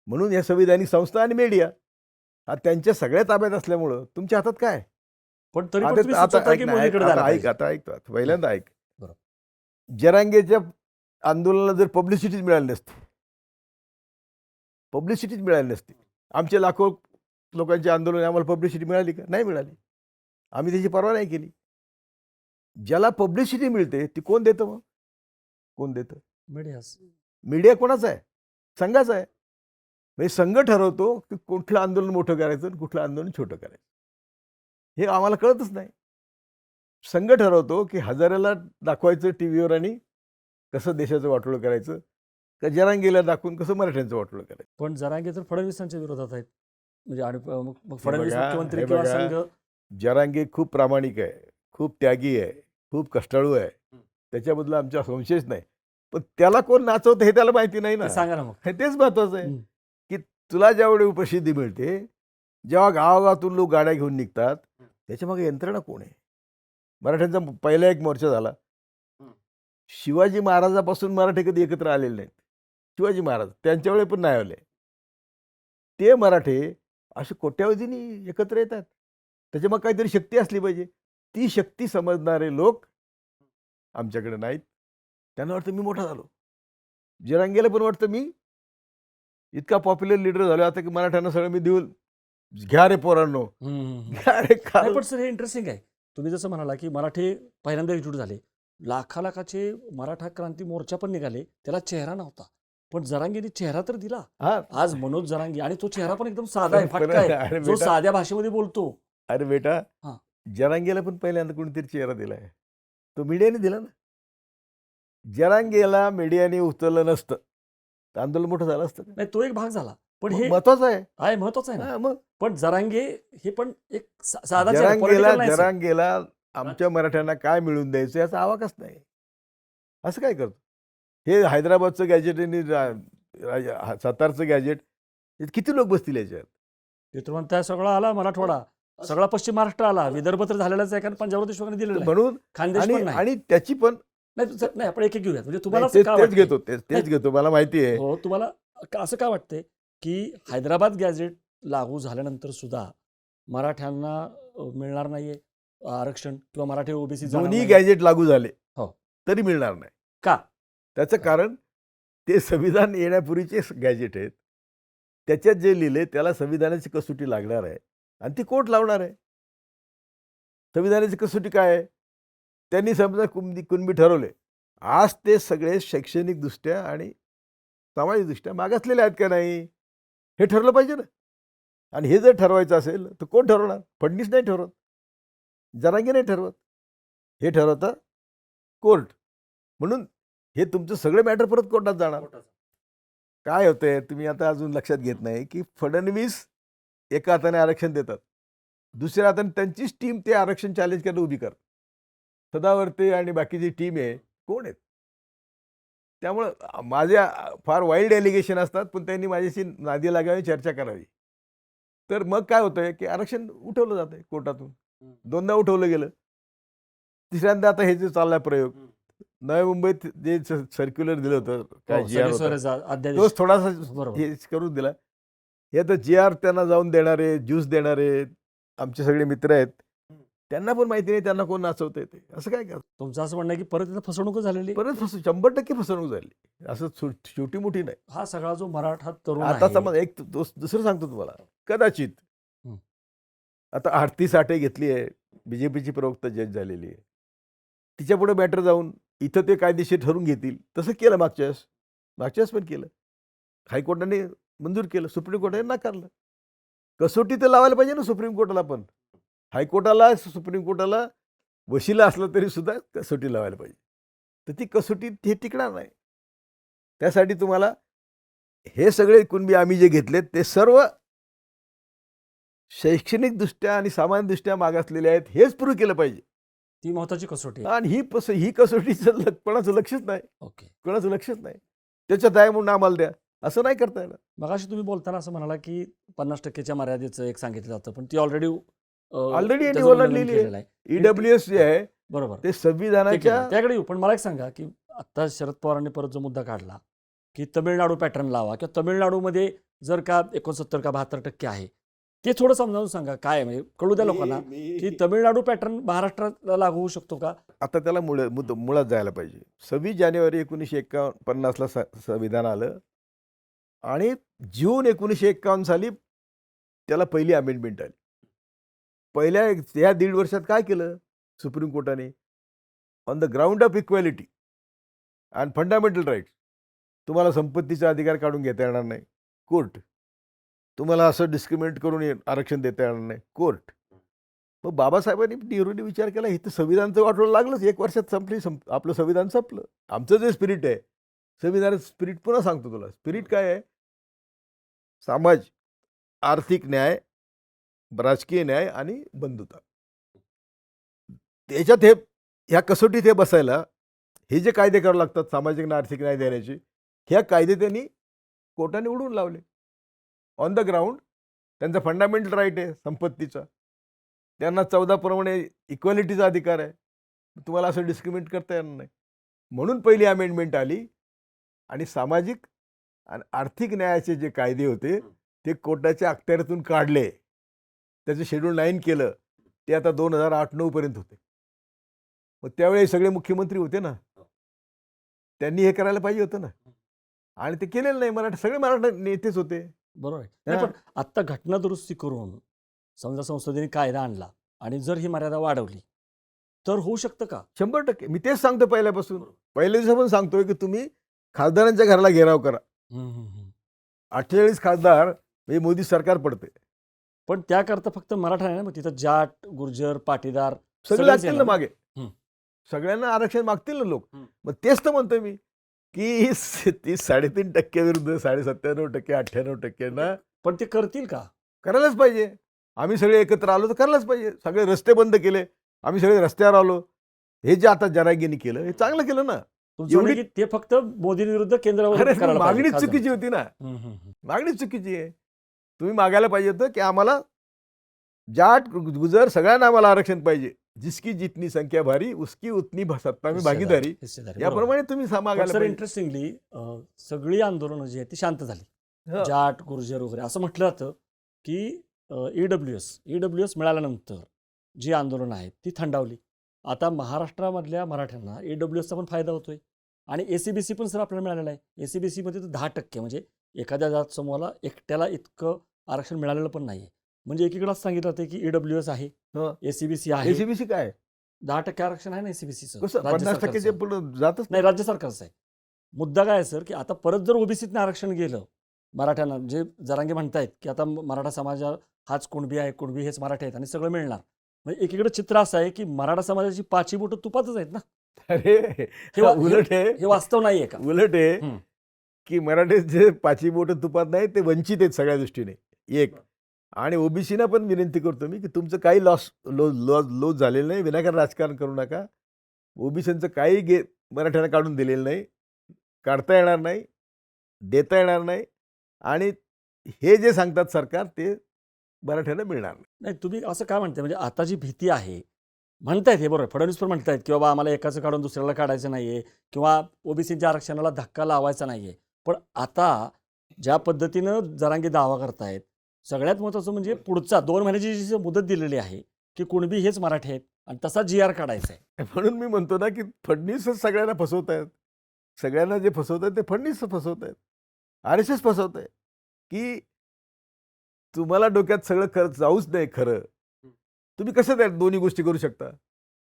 म्हणून या संविधानिक संस्था आणि मीडिया हा त्यांच्या सगळ्या ताब्यात असल्यामुळं तुमच्या हातात काय? पण तरी पण आता तुम्ही आता सुचवताय ऐक की ना, मोदीकडे आता जायला ऐक, पाहिजे. आता ऐक, पहिल्यांदा ऐक. बरोबर. जरांगेच्या आंदोलनाला जर पब्लिसिटीच मिळाली नसती, पब्लिसिटीच मिळाली नसती. आमचे लाखो लोकांचे आंदोलन आम्हाला पब्लिसिटी मिळाली का? नाही मिळाली. आम्ही त्याची पर्वा नाही केली. ज्याला पब्लिसिटी मिळते ती कोण देतं मग? कोण देतं? मीडियास. मीडिया कोणाचा आहे? संघाचा आहे. म्हणजे संघ ठरवतो की कुठलं आंदोलन मोठं करायचं आणि कुठलं आंदोलन छोटं करायचं. हे आम्हाला कळतच नाही. संघ ठरवतो की हजाराला दाखवायचं टीव्हीवर आणि कसं देशाचं वाटोळं करायचं, का जरांगेला दाखवून कसं मराठ्यांचं वाटोळं करायचं. पण जरांगे तर फडणवीसांच्या विरोधात आहेत. म्हणजे आणि मग हे फडणवीस बघा, मुख्यमंत्री हे किंवा बघा. संघ. जरांगे खूप प्रामाणिक आहे, खूप त्यागी आहे, खूप कष्टाळू आहे. त्याच्याबद्दल आमचा संशयच नाही. पण त्याला कोण नाचवतं हे त्याला माहिती नाही ना. ते सांगा ना मग. हे तेच महत्वाचं आहे, हं. की तुला ज्यावेळी प्रसिद्धी मिळते, जेव्हा गावागावातून लोक गाड्या घेऊन निघतात, त्याच्यामागे यंत्रणा कोण आहे? मराठ्यांचा पहिला एक मोर्चा झाला. शिवाजी महाराजापासून मराठे कधी एकत्र आलेले नाहीत. शिवाजी महाराज त्यांच्या वेळी पण नाही आले. ते मराठे असे कोट्यावधींनी एकत्र येतात. त्याच्यामागे काहीतरी शक्ती असली पाहिजे. ती शक्ती समजणारे लोक आमच्याकडे नाहीत. त्यांना वाटतं मी मोठा झालो. जरांगेला पण वाटतं मी इतका पॉप्युलर लीडर झालो आता की मराठ्यांना सगळं मी देऊन घ्या रे पोरांनो. घ्या रे नाही, खाल. पण सर हे इंटरेस्टिंग आहे. तुम्ही जसं म्हणाला की मराठे पहिल्यांदा एकजूट झाले. लाखाचे मराठा क्रांती मोर्चा पण निघाले. त्याला चेहरा नव्हता. पण जरांगेने चेहरा तर दिला. हां. आज मनोज जरांगे आणि तो चेहरा पण एकदम साधा आहे, पण फाटका आहे, अरे जो बेटा, साध्या भाषेमध्ये बोलतो. अरे बेटा, हां. जरांगेला पण पहिल्यांदा कोणीतरी चेहरा दिलाय. तो मीडियाने दिला ना. जरांगेला मीडियाने उचललं नसतं, तर आंदोलन मोठं झालं असतं का? नाही, तो एक भाग झाला. पण हे महत्वाचं आहे. आहे, महत्वाचं आहे ना. हां, मग पण जरांगे हे पण एक साधा चेहरा, political जरांगेला नाही सर. जरांगेला आमच्या मराठ्यांना काय मिळवून द्यायचं याचा आवाकच नाही. असं काय करतो? हे हैदराबादचं गॅजेट आणि सातारचं गॅजेट किती लोक बसतील याच्यात? तिथं म्हणताय सगळा आला मराठवाडा, सगळा पश्चिम महाराष्ट्र आला, विदर्भ तर झालेलाच आहे, कारण पंजाबवर देशमुखांनी दिलेलं आहे. म्हणून खानदेश आणि पण नाही. आणि त्याची पण नाही सर, नाही, आपण एक घेऊयात. म्हणजे तुम्हाला नाही, असं का तेच वाटतंय? घेतो, तेच घेतो. मला माहिती आहे. हो, तुम्हाला असं का वाटतंय की हैदराबाद गॅझेट लागू झाल्यानंतर सुद्धा मराठ्यांना मिळणार नाहीये आरक्षण किंवा मराठी ओबीसी दोन्ही गॅजेट लागू झाले हो. तरी मिळणार नाही. का? त्याचं कारण ते संविधान येण्यापूर्वीचे गॅजेट आहेत. त्याच्यात जे लिहिले त्याला संविधानाची कसोटी लागणार आहे आणि ती कोर्ट लावणार आहे. संविधानाची कसोटी काय आहे? त्यांनी समजा कुणबी ठरवले. आज ते सगळे शैक्षणिकदृष्ट्या आणि सामाजिकदृष्ट्या मागासलेले आहेत का नाही? हे ठरलं पाहिजे ना. आणि हे जर ठरवायचं असेल तर कोण ठरवणार? फडणवीस नाही ठरवत, जरांगे नाही ठरवत, हे ठरवतं कोर्ट. म्हणून हे तुमचं सगळे मॅटर परत कोर्टात जाणार. काय होतंय तुम्ही आता अजून लक्षात घेत नाही की फडणवीस एका हाताने आरक्षण देतात, दुसऱ्या हाताने त्यांचीच टीम ते आरक्षण चॅलेंज करायला उभी कर. सदावर्ते आणि बाकीची टीम आहे कोण आहेत? त्यामुळं माझ्या फार वाईल्ड एलिगेशन असतात, पण त्यांनी माझ्याशी नादी लागावी, चर्चा करावी. तर मग काय होतंय की आरक्षण उठवलं जातंय कोर्टातून. दोनदा उठवलं गेलं, तिसऱ्यांदा आता हे जे चाललाय प्रयोग. नवी मुंबईत जे सर्क्युलर दिलं होतं काय हो, जी आर सगळे होता, स्वराज्य अध्यादेश. तोच थोडासा बरोबर. हे करून दिला. हे आता जी आर त्यांना जाऊन देणारे, ज्यूस देणारे आमचे सगळे मित्र आहेत, त्यांना पण माहिती नाही त्यांना कोण नाचवतंय ते. असं काय करतात? तुमचं असं म्हणणं आहे की परत इथं फसवणूक झालेली. परत 100% फसवणूक झाली. असं छोटी मोठी नाही. हा सगळा जो मराठा तरुण आता आहे, समज एक दुसरं सांगतो तुम्हाला, कदाचित हं. आता आरती साठे घेतली आहे, बीजेपीची प्रवक्ता जज झालेली आहे, तिच्या पुढे मॅटर जाऊन इथं ते कायदेशीर ठरवून घेतील. तसं केलं मागच्या वेळेस पण केलं. हायकोर्टाने मंजूर केलं, सुप्रीम कोर्टाने नाकारलं. कसोटी तर लावायला पाहिजे ना सुप्रीम कोर्टाला पण. हायकोर्टाला सुप्रीम कोर्टाला वशिला असलं तरी सुद्धा कसोटी लावायला पाहिजे. तर ती कसोटी हे टिकणार नाही. त्यासाठी तुम्हाला हे सगळे कुणबी आम्ही जे घेतलेत ते सर्व शैक्षणिकदृष्ट्या आणि सामान्यदृष्ट्या मागासलेले आहेत, हेच प्रूव्ह केलं पाहिजे. ती महत्वाची कसोटी आहे. आणि ही कसोटीचं कोणाचं लक्षच नाही, ओके. कोणाचं लक्षच नाही. त्याच्यात आहे म्हणून आम्हाला द्या, असं नाही करता येणार. मगाशी तुम्ही बोलताना असं म्हणाला की 50% मर्यादेचं एक सांगितलं जातं, पण ती ऑलरेडी यांनी ओलांडलेली आहे. ईडब्ल्यूएस जे आहे बरोबर, ते संविधानाच्या त्याकडे येऊ. पण मला एक सांगा की आता शरद पवारांनी परत जो मुद्दा काढला की तमिळनाडू पॅटर्न लावा, किंवा तमिळनाडूमध्ये जर का 69 का 72% आहे, ते थोडं समजावून सांगा. काय आहे, म्हणजे कळू द्या लोकांना की तमिळनाडू पॅटर्न महाराष्ट्राला लागू होऊ शकतो का? आता त्याला मुळात जायला पाहिजे. 26 जानेवारी 1951ला संविधान आलं आणि जून 1951 साली त्याला पहिली अमेंडमेंट आली. पहिल्या या 1.5 वर्षात काय केलं सुप्रीम कोर्टाने? On the ground of equality and fundamental rights, तुम्हाला संपत्तीचा अधिकार काढून घेता येणार नाही, कोर्ट. तुम्हाला असं डिस्क्रिमिनेट करून आरक्षण देता येणार नाही, कोर्ट. मग बाबासाहेबांनी नेहरूने विचार केला, हे तर संविधानचं वाटोळं लागलंच, 1 वर्षात आपलं संविधान संपलं. आमचं जे स्पिरिट आहे, संविधानाचं स्पिरिट पुन्हा सांगतो तुला. स्पिरिट काय आहे? समाज, आर्थिक न्याय, राजकीय न्याय आणि बंधुता. त्याच्यात ह्या कसोटीत हे बसायला हे जे कायदे करावे लागतात सामाजिक आणि आर्थिक न्याय देण्याचे, ह्या कायदे त्यांनी कोर्टाने उडवून लावले. ऑन द ग्राउंड त्यांचा फंडामेंटल राईट आहे संपत्तीचा, त्यांना 14 प्रमाणे इक्वॅलिटीचा अधिकार आहे, तुम्हाला असं डिस्क्रिमिनेट करता येणार नाही. म्हणून पहिली अमेंडमेंट आली आणि सामाजिक आणि आर्थिक न्यायाचे जे कायदे होते ते कोर्टाच्या अखत्यारीतून काढले. त्याचं शेड्यूल 9 केलं. ते आता 2008-9 पर्यंत होते. मग त्यावेळी सगळे मुख्यमंत्री होते ना, त्यांनी हे करायला पाहिजे होतं ना, आणि ते केलेलं नाही. सगळे मराठा नेतेच होते. बरोबर आहे. नाही, पण आत्ता घटना दुरुस्ती करून समजा संसदेने कायदा आणला आणि जर ही मर्यादा वाढवली तर होऊ शकतं का? 100%. मी तेच सांगतो पहिल्यापासून. पहिल्या दिवसापासून सांगतोय की तुम्ही खासदारांच्या घराला घेराव करा. 48 खासदार म्हणजे मोदी सरकार पडते. पण त्याकरता फक्त मराठा नाही ना, मग तिथं जाट, गुर्जर, पाटीदार सगळे सगळेच लागतील ना येणार. मागे. हं. सगळ्यांना आरक्षण मागतील ना लोक. हं. मग तेच तर म्हणतोय मी की 3.5% विरुद्ध 97%, 98% ना पण ते करतील का? करायलाच पाहिजे. आम्ही सगळे एकत्र आलो तर करायलाच पाहिजे. सगळे रस्ते बंद केले, आम्ही सगळे रस्त्यावर आलो. हे जे आता जरांगेंनी केलं हे चांगलं केलं ना. तुमचं म्हणणं की ते फक्त मोदींविरुद्ध केंद्रावर अरे करायला पाहिजे, मागणीच खासदार. चुकीची होती ना. हं, हं, हं. मागणीच चुकीची आहे. तुम्ही मागायला पाहिजे होतं की आम्हाला जाट, गुजर सगळ्यांना आम्हाला आरक्षण पाहिजे. जिसकी जितनी संख्या भारी उसकी उतनी सत्ता में भागीदारी, हिस्सेदारी. बरोबर. याप्रमाणे तुम्ही मागायला सर, पाहिजे. इंटरेस्टिंगली सगळी आंदोलनं जी आहेत ती शांत झाली. हं. जाट, गुर्जर वगैरे असं म्हटलं जातं की ईडब्ल्यूएस मिळाल्यानंतर जी आंदोलनं आहेत ती थंडावली. आता महाराष्ट्रामधल्या मराठ्यांना ईडब्ल्यूएसचा पण फायदा होतोय आणि एसीबीसी पण सर आपल्याला मिळालेला आहे. एसीबीसीमध्ये तर 10%, म्हणजे एखाद्या जात समूहाला एकट्याला इतकं आरक्षण मिळालेलं पण नाही. म्हणजे एकीकडेच सांगितलं जातं की ईडब्ल्यूएस आहे, हं. एसीबीसी आहे. एसीबीसी काय 10% आरक्षण आहे ना एसीबीसीचं. कसं 50%च्या पुढे जातच नाही, राज्य सरकारचं आहे. मुद्दा काय आहे सर की आता परत जर ओबीसीतनं आरक्षण गेलं, मराठ्यांना जे जरांगे म्हणतायत की आता मराठा समाज हाच कुणबी आहे, कुणबी हेच मराठी आहेत आणि सगळं मिळणार. म्हणजे एकीकडे चित्र असं आहे की मराठा समाजाची पाची बोटं तुपातच आहेत ना. अरे हे वा- उलट आहे, हे वास्तव नाहीये का? उलट आहे हम्म. की मराठी जे पाची बोटं तुपात नाही ते वंचित आहेत सगळ्या दृष्टीने. एक आणि ओबीसीना पण विनंती करतो मी की तुमचं काही लॉस झालेलं नाही, विनाकारण राजकारण करू नका. ओबीसीचं काही मराठ्यांना काढून दिलेलं नाही, काढता येणार नाही, देता येणार नाही आणि हे जे सांगतात सरकार ते मराठ्यांना मिळणार नाही. नाही, तुम्ही असं काय म्हणताय? म्हणजे आता जी भीती आहे, म्हणतायत हे बरोबर, फडणवीस पण म्हणतायत की बाबा आम्हाला एकाचं काढून दुसऱ्याला काढायचं नाहीये किंवा ओबीसीच्या आरक्षणाला धक्का लावायचा नाहीये. पण आता ज्या पद्धतीनं जरांगे दावा करतायत, सगळ्यात महत्त्वाचं म्हणजे पुढचा 2 महिन्याची जी मुदत दिलेली आहे की कुणबी हेच मराठी आहेत आणि तसा GR काढायचा आहे. म्हणून मी म्हणतो ना की फडणवीसच सगळ्यांना फसवत आहेत. सगळ्यांना जे फसवत आहेत ते फडणवीस फसवत आहेत, RSS फसवत आहे की तुम्हाला डोक्यात सगळं खरं जाऊच नाही. खरं तुम्ही कसं त्या दोन्ही गोष्टी करू शकता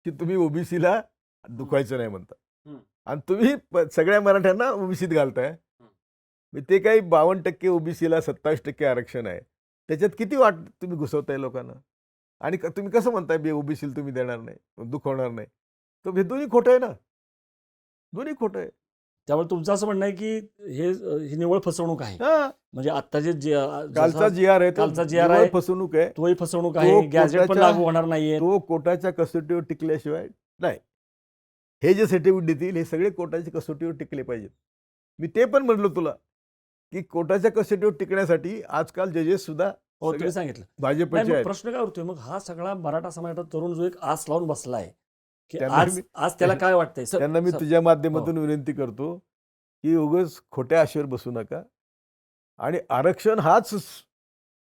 की तुम्ही ओबीसीला दुखवायचं नाही म्हणता आणि तुम्ही सगळ्या मराठ्यांना ओबीसीत घालताय. मी ते काही 52% ओबीसीला 27% आरक्षण आहे, त्याच्यात किती वाट तुम्ही घुसवताय लोकांना आणि तुम्ही कसं म्हणताय ओबीसीला तुम्ही देणार नाही, दुखवणार नाही. तर हे दोन्ही खोटं आहे ना, दोन्ही खोटं आहे. त्यामुळे तुमचं असं म्हणणं आहे की ही निव्वळ फसवणूक आहे. हा म्हणजे आता जे कालचा GR आहे तो कालचा GR निव्वळ आहे, फसवणूक आहे. तोही फसवणूक तो आहे. गॅजेट पण कोर्टाच्या- लागू होणार नाहीये. तो कोर्टाच्या कसोटीवर टिकल्याशिवाय नाही. हे जे सर्टिफिकेट देतील हे सगळे कोर्टाच्या कसोटीवर टिकले पाहिजेत. मी ते पण म्हटलं तुला की कोर्टाच्या कसोटीवर टिकण्यासाठी आजकाल जजेस सुद्धा हो, सगळे तुम्ही सांगितलं. नाही, भाजपचे मग आहेत. प्रश्न काय उरतोय? मग हा सगळा मराठा समाजाचा तरुण जो एक आस लावून बसलाय की त्यांना आज मी- आज त्याला काय वाटतंय? त्यांना मी तुझ्या माध्यमातून विनंती करतो की उगाच खोट्या आशेवर बसू नका आणि आरक्षण हाच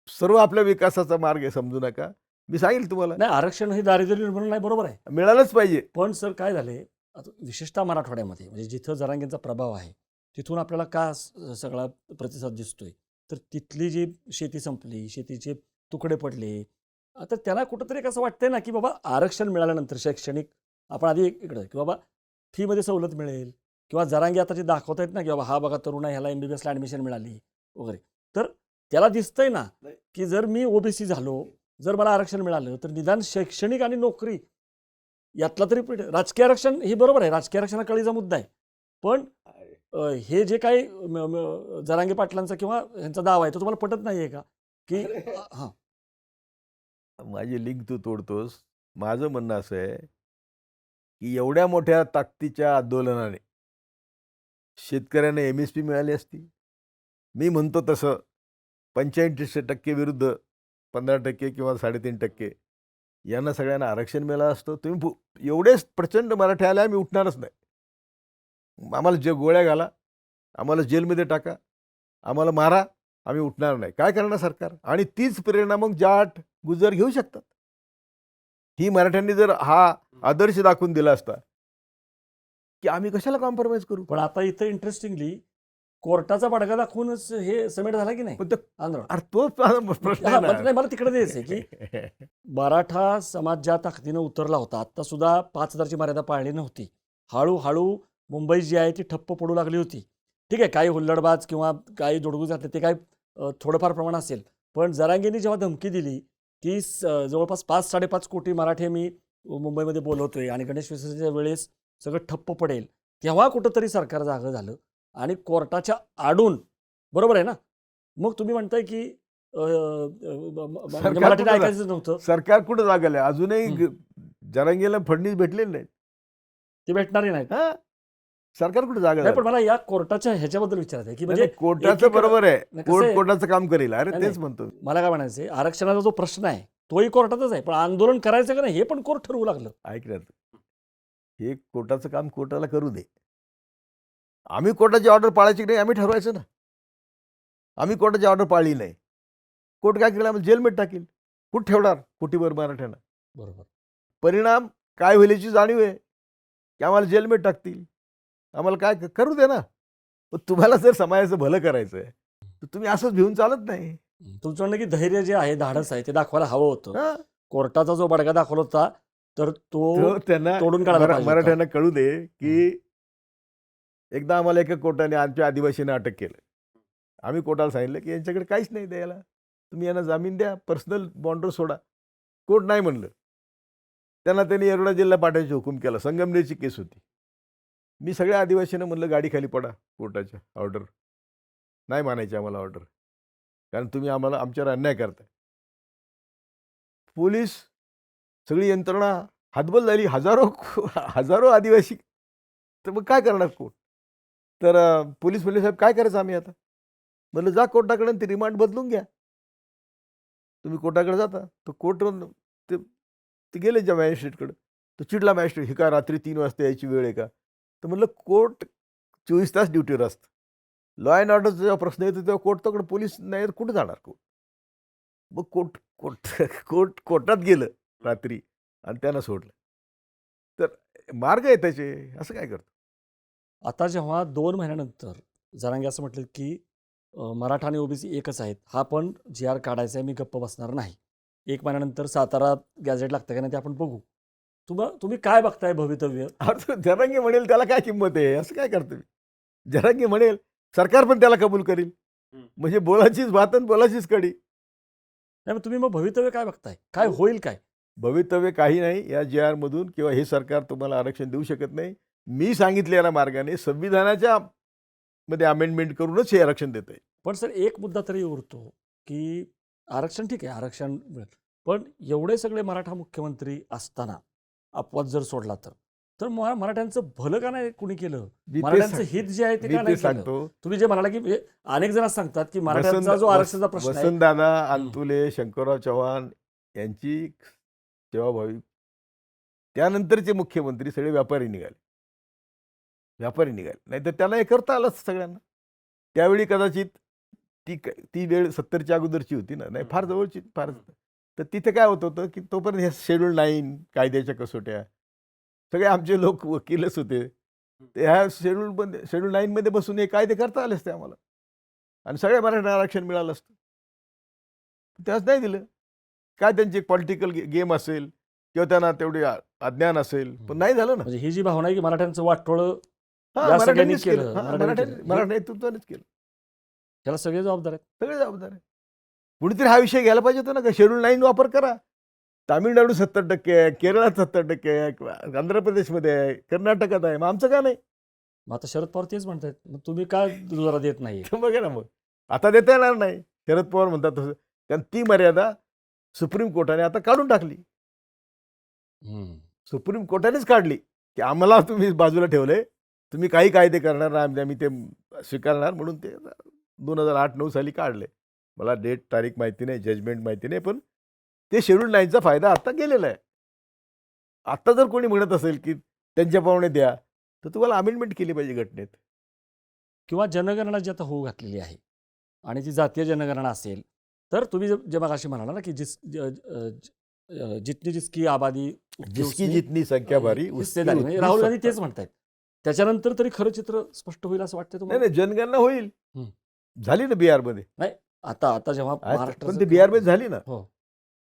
सर्व आपल्या विकासाचा मार्ग आहे समजू नका. मी सांगेल तुम्हाला नाही, आरक्षण हे दारिद्र्य निर्मूलन नाही, बरोबर आहे. मिळालंच पाहिजे. पण सर काय झाले, आता विशेषतः मराठवाड्यामध्ये म्हणजे जिथं जरांगेंचा प्रभाव आहे तिथून आपल्याला का सगळा प्रतिसाद दिसतोय? तर तिथली जी शेती संपली, शेतीचे तुकडे पडले. आता त्यांना कुठंतरी एक असं वाटतंय ना की बाबा आरक्षण मिळाल्यानंतर शैक्षणिक आपण आधी इकडं की बाबा फीमध्ये सवलत मिळेल किंवा जरांगे आता जे दाखवत आहेत ना की बाबा हा बघा तरुण आहे, ह्याला MBBS ला ॲडमिशन मिळाली वगैरे. तर त्याला दिसतंय ना की जर मी ओबीसी झालो, जर मला आरक्षण मिळालं तर निदान शैक्षणिक आणि नोकरी यातला तरी राजकीय आरक्षण हे बरोबर आहे, राजकीय आरक्षणा कळीचा मुद्दा आहे. पण हे जे काही जरांगे पाटलांचा किंवा ह्यांचा दावा आहे तो तुम्हाला पटत नाहीये का? की हां, माझी लिंक तू तोडतोस. माझं म्हणणं असं आहे की एवढ्या मोठ्या ताकदीच्या आंदोलनाने शेतकऱ्यांना MSP मिळाली असती. मी म्हणतो तसं 85% विरुद्ध 15% किंवा 3.5% यांना सगळ्यांना आरक्षण मिळालं असतं. तुम्ही एवढेच प्रचंड मराठे आले आम्ही उठणारच नाही. आम्हाला जे गोळ्या घाला, आम्हाला जेलमध्ये टाका, आम्हाला मारा, आम्ही उठणार नाही. काय करणार सरकार? आणि तीच प्रेरणा मग जाट, गुजर घेऊ शकतात. ही मराठ्यांनी जर हा आदर्श दाखवून दिला असता की आम्ही कशाला कॉम्प्रोमाइज करू. पण आता इथं इंटरेस्टिंगली कोर्टाचा बडगा दाखवूनच हे समेट झाला की नाही पण ते आंदोलन? अरे तोच प्रश्न हा, आहे पण ना. नाही, मला तिकडे द्यायचं आहे की मराठा समाज ज्या ताकदीनं उतरला होता, आता सुद्धा 5,000ची मर्यादा पाळली नव्हती. हळूहळू मुंबई जी आहे ती ठप्प पडू लागली होती. ठीक आहे, काही हुल्लडबाज किंवा काही दोडगू जाते ते काय थोडंफार प्रमाण असेल. पण जरांगेंनी जेव्हा धमकी दिली की जवळपास 5-5.5 कोटी मराठे मी मुंबईमध्ये बोलवतोय आणि गणेश विसर्जनाच्या वेळेस सगळं ठप्प पडेल, तेव्हा कुठंतरी सरकार जागं झालं आणि कोर्टाच्या आडून, बरोबर आहे ना? मग तुम्ही म्हणताय की म्हणजे मराठीने ऐकायचं नव्हतं. सरकार कुठं जागलं आहे? अजूनही जरांगेला फडणवीस भेटलेले नाहीत. ते भेटणारे नाहीत. हा सरकार कुठं जागा नाही, पण मला या कोर्टाच्या ह्याच्याबद्दल विचारायचं आहे की म्हणजे कोर्टाचं एकीकडं- बरोबर आहे. नाही, कसं आहे? कोर्टाचं काम करेल. अरे नाही, तेच म्हणतो. मला काय म्हणायचंय, आरक्षणाचा जो प्रश्न आहे तोही कोर्टातच आहे, पण आंदोलन करायचं का नाही हे पण कोर्ट ठरवू लागलं. ऐक ना, हे कोर्टाचं काम कोर्टाला करू दे. आम्ही कोर्टाची ऑर्डर पाळायची की नाही आम्ही ठरवायचं ना. आम्ही कोर्टाची ऑर्डर पाळली नाही. कोर्ट काय केलं? आम्हाला जेलमध्ये टाकील. कुठं ठेवणार कोटीभर मराठ्यांना? बरोबर. परिणाम काय होईल याची जाणीव आहे की आम्हाला जेलमध्ये टाकतील. आम्हाला काय करू दे ना. पण तुम्हाला जर समाजाचं भलं करायचं आहे तर तुम्ही असंच भिवून चालत नाही. तुमचं म्हणणं की धैर्य जे आहे, धाडस आहे ते दाखवायला हवं होतं. हा. कोर्टाचा जो बडगा दाखवला होता तर तो तो त्यांना तोडून काढायला पाहिजे होता. मराठ्यांना कळू दे की एकदा आम्हाला एका कोर्टाने आमच्या आदिवासींना अटक केलं आम्ही कोर्टाला सांगितलं की यांच्याकडे काहीच नाही द्यायला, तुम्ही यांना जामीन द्या, पर्सनल बॉन्डवर सोडा. कोर्ट नाही म्हणलं. त्यांना त्यांनी येरवडा जिल्हा पाठवायचा हुकूम केला. संगमनेरची केस होती. मी सगळ्या आदिवासींना म्हणलं गाडी खाली पडा कोर्टाच्या ऑर्डर. नाही मानायची आम्हाला ऑर्डर. कारण तुम्ही आम्हाला आमच्यावर अन्याय करताय. पोलीस सगळी यंत्रणा हतबल झाली. हजारो आदिवासी. तर मग काय करणार कोर्ट? तर पोलीस म्हणले, साहेब काय करायचं आम्ही आता? म्हणलं जा कोर्टाकडे आणि ती रिमांड बदलून घ्या. तुम्ही कोर्टाकडे जाता. तर कोर्टवरून ते ते गेले ज्या मॅजिस्ट्रेटकडे. तो चिडला मॅजिस्ट्रेट, ही काय रात्री 3 वाजता यायची वेळ आहे का? तर म्हणलं कोर्ट 24 तास ड्युटीवर असतं. लॉ अँड ऑर्डरचा जेव्हा प्रश्न येतो तेव्हा कोर्टाकडे पोलीस नाही तर कुठे जाणार कोर्ट? मग कोर्ट कोर्ट कोर्टात गेलं रात्री आणि त्यांना सोडलं. तर मार्ग आहे त्याचे. असं काय करतो? आता जेव्हा 2 महिन्यानंतर जरांगे असं म्हटलं की मराठा आणि ओबीसी एकच आहेत, हा पण जी आर काढायचा आहे, मी गप्प बसणार नाही. 1 महिन्यानंतर सातारा गॅझेट लागतं का नाही ते आपण बघू. तुम्ही काय बघताय भवितव्य? अरे जरांगे म्हणेल त्याला काय किंमत आहे? असं काय करतो मी? जरांगे म्हणेल सरकार पण त्याला कबूल करील. म्हणजे बोलाचीच बात आणि बोलाचीच कडी. नाही, मग तुम्ही भवितव्य काय बघताय? काय होईल काय? भवितव्य काही नाही. या जी आरमधून किंवा हे सरकार तुम्हाला आरक्षण देऊ शकत नाही. मी सांगितलेल्या मार्गाने संविधानाच्या मध्ये अमेंडमेंट करूनच हे आरक्षण देत आहे. पण सर एक मुद्दा तरी उरतो की आरक्षण ठीक आहे, आरक्षण मिळेल. पण एवढे सगळे मराठा मुख्यमंत्री असताना अपवाद जर सोडला तर मराठ्यांचं भलं का नाही कुणी केलं? मी ते मराठ्यांचं सांग- हित जे आहे ते मी का ते नाही केलं? सांगतो. तुम्ही जे म्हणाला की अनेक जण सांगतात की मराठ्यांचा जो आरक्षणाचा प्रश्न आहे, वसंतदादा अंतुले, शंकरराव चव्हाण यांची सेवाभावी त्यानंतरचे मुख्यमंत्री सगळे व्यापारी निघाले. नाहीतर त्यांना हे करता आलं असतं सगळ्यांना. त्यावेळी कदाचित ती वेळ 70च्या अगोदरची होती ना, नाही फार जवळची फार. तर तिथे काय होत होतं की तोपर्यंत हे शेड्यूल 9 कायद्याच्या कसोट्या सगळे आमचे लोक वकीलच होते. ते ह्या शेड्यूल 9 मध्ये बसून हे कायदे करता आले असते आम्हाला आणि सगळ्या मराठा आरक्षण मिळालं असतं. त्याच नाही दिलं. काय त्यांची पॉलिटिकल गेम असेल किंवा त्यांना तेवढे अज्ञान असेल, पण नाही झालं ना. म्हणजे ही जी भावना आहे की मराठ्यांचं वाटोळं हां, या सगळ्यांनी मराठ्यांनीच केलं, केलं. हां, मराठ्यांनी केलं. मराठा नेतृत्वानेच केलं. त्याला सगळे जबाबदार आहेत. सगळे जबाबदार आहे. कुणीतरी हा विषय घ्यायला पाहिजे होता ना, का शेड्यूल 9 वापर करा. तामिळनाडू 70% आहे, केरळात 70% आहे, आंध्र प्रदेशमध्ये आहे, कर्नाटकात आहे. मग आमचं का नाही? मग आता शरद पवार तेच म्हणतात, मग तुम्ही काय दुजोरा देत नाही? तर बघा ना मग. आता देता येणार नाही. शरद पवार म्हणतात तसं. कारण ती मर्यादा सुप्रीम कोर्टाने आता काढून टाकली. सुप्रीम कोर्टानेच काढली की आम्हाला तुम्ही बाजूला ठेवले, तुम्ही काही कायदे करणार नाही, आम्ही ते स्वीकारणार म्हणून ते 2008-9 साली काढले. मला डेट तारीख माहिती नाही, जजमेंट माहिती नाही, पण ते शेड्यूल 9चा फायदा आता गेलेला आहे. आता जर कोणी म्हणत असेल की त्यांच्याप्रमाणे द्या, तर तुम्हाला अमेंडमेंट केली पाहिजे घटनेत. किंवा जनगणना जी आता होऊ घातलेली आहे आणि जी जातीय जनगणना असेल, तर तुम्ही जे मगाशी म्हणाला ना की जितनी जिसकी आबादी जिसकी जितनी संख्या भारी हिस्सेदारी, म्हणजे राहुल गांधी तेच म्हणतायत. त्याच्यानंतर तरी खरं चित्र स्पष्ट होईल असं वाटतं नाही तुम्हाला? नाही, जनगणना होईल. झाली ना बिहारमध्ये. आता जेव्हा पण ती महाराष्ट्राचं बिहारमध्ये झाली ना. हो.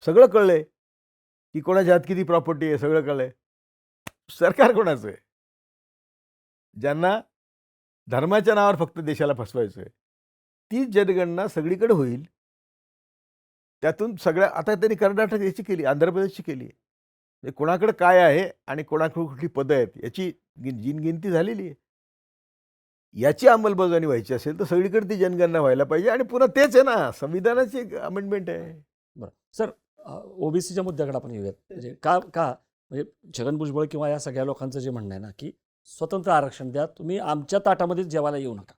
सगळं कळलंय की कोणाच्या हात किती प्रॉपर्टी आहे, सगळं कळलंय. सरकार कोणाचं आहे? ज्यांना धर्माच्या नावावर फक्त देशाला फसवायचं आहे, ती जनगणना सगळीकडे होईल. त्यातून सगळ्या आता त्यांनी कर्नाटक याची केली, आंध्र प्रदेशची केली. म्हणजे कोणाकडे काय आहे आणि कोणाकडे कुठली पदं आहेत याची गिनती झालेली आहे. याची अंमलबजावणी व्हायची असेल तर सगळीकडे ती जनगणना व्हायला पाहिजे आणि पुन्हा तेच आहे ना, संविधानाची एक अमेंडमेंट आहे. बरं सर, ओबीसीच्या मुद्द्याकडे आपण येऊयात. म्हणजे का म्हणजे छगन भुजबळ किंवा या सगळ्या लोकांचं जे म्हणणं आहे ना की स्वतंत्र आरक्षण द्या, तुम्ही आमच्या ताटामध्ये जेवायला येऊ नका.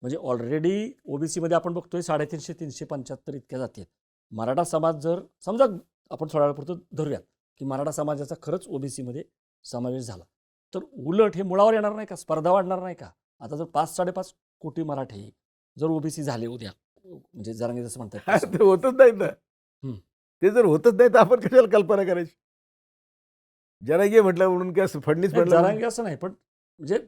म्हणजे ऑलरेडी ओबीसीमध्ये आपण बघतोय 350-375 इतक्या जाती आहेत. मराठा समाज जर समजा आपण थोड्या वेळापुरतं धरूयात की मराठा समाजाचा खरंच ओबीसीमध्ये समावेश झाला, तर उलट हे मुळावर येणार नाही का? स्पर्धा वाढणार नाही का? आता जर 5-5.5 कोटी मराठी जर ओबीसी झाले उद्या, म्हणजे जरांगे जसं म्हणतात ते होतच नाही ना. ते जर होतच नाही तर आपण कशाला कल्पना करायची? जरांगे म्हटलं म्हणून काय फडणीस म्हटलं जरांगे असं नाही, पण म्हणजे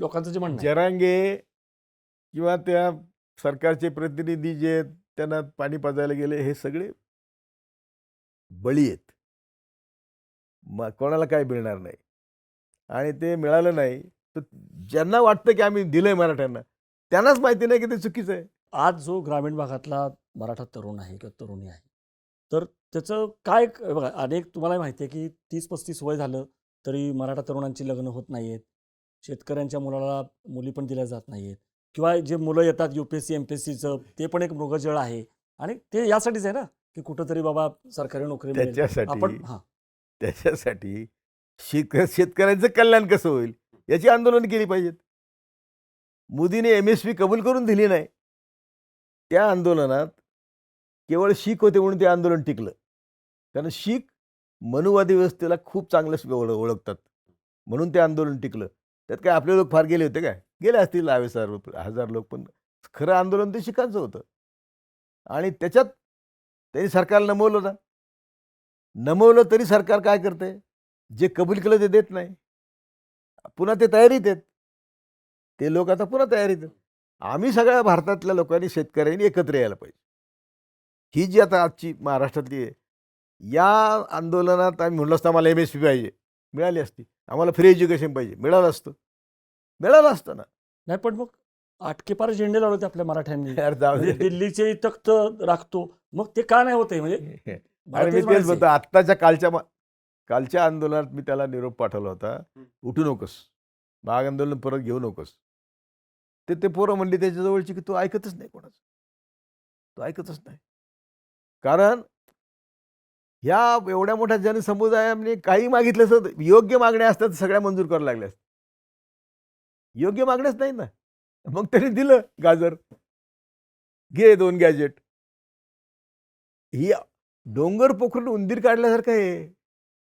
लोकांचं जे म्हणणं आहे, जरांगे किंवा त्या सरकारचे प्रतिनिधी जे त्यांना पाणी पाजायला गेले, हे सगळे बळी आहेत. मग कोणाला काय मिळणार नाही आणि ते मिळालं नाही तर ज्यांना वाटतं की आम्ही दिलंय मराठ्यांना, त्यांनाच माहिती नाही की ते चुकीचं आहे. आज जो ग्रामीण भागातला मराठा तरुण आहे किंवा तरुणी आहे, तर त्याचं काय बघा, अनेक तुम्हाला माहिती आहे की 30-35 वय झालं तरी मराठा तरुणांची लग्न होत नाहीयेत. शेतकऱ्यांच्या मुलाला मुली पण दिल्या जात नाहीयेत किंवा जे मुलं येतात UPSC MPSCचं ते पण एक मृगजळ आहे आणि ते यासाठीच आहे ना की कुठंतरी बाबा सरकारी नोकरी मिळेल. आपण त्याच्यासाठी शेतकऱ्यांचं कल्याण कसं होईल याची आंदोलन केली पाहिजेत. मोदीने MSP कबूल करून दिली नाही. त्या आंदोलनात केवळ शीख होते म्हणून ते आंदोलन टिकलं. कारण शीख मनुवादी व्यवस्थेला खूप चांगलं ओळखतात म्हणून ते आंदोलन टिकलं. त्यात काय आपले लोक फार गेले होते काय? गेले असतील 10,000 लोक, पण खरं आंदोलन ते शिखांचं होतं. आणि त्याच्यात त्यांनी सरकारला नमवलं ना. नमवलं तरी सरकार काय करते? जे कबूल केलं ते देत नाही. पुन्हा ते तयारीत आहेत. ते लोक आता पुन्हा तयारीत आहेत. आम्ही सगळ्या भारतातल्या लोकांनी, शेतकऱ्यांनी एकत्र यायला पाहिजे. ही जी आता आजची महाराष्ट्रातली आहे, या आंदोलनात आम्ही म्हणलं असतं आम्हाला MSP पाहिजे, मिळाली असती. आम्हाला फ्री एज्युकेशन पाहिजे, मिळालं असतं. मिळालं असतं ना. नाही, पण मग आटकेपार झेंडे लावले होते आपल्या मराठ्यांनी. यार जाऊ दे. म्हणजे दिल्लीचे तख्त राखतो, मग ते का नाही होते? म्हणजे मला आणि मी तेच तेच म्हणायचंय. म्हणतो, आत्ताच्या कालच्या आंदोलनात मी त्याला निरोप पाठवला होता, उठू नकोस, भाग आंदोलन परत घेऊ नकोस. ते पोरं म्हणली त्याच्या जवळची की तू ऐकतच नाही कोणाचं, तू ऐकतच नाही. कारण ह्या एवढ्या मोठ्या जनसमुदायाने काही मागितलं असतं, योग्य मागण्या असतात तर सगळ्या मंजूर करायला लागल्या असतात. योग्य मागण्याच नाही ना. मग त्यांनी दिलं गाजर, घे 2 गॅजेट. ही डोंगर पोखरून उंदीर काढल्यासारखं आहे.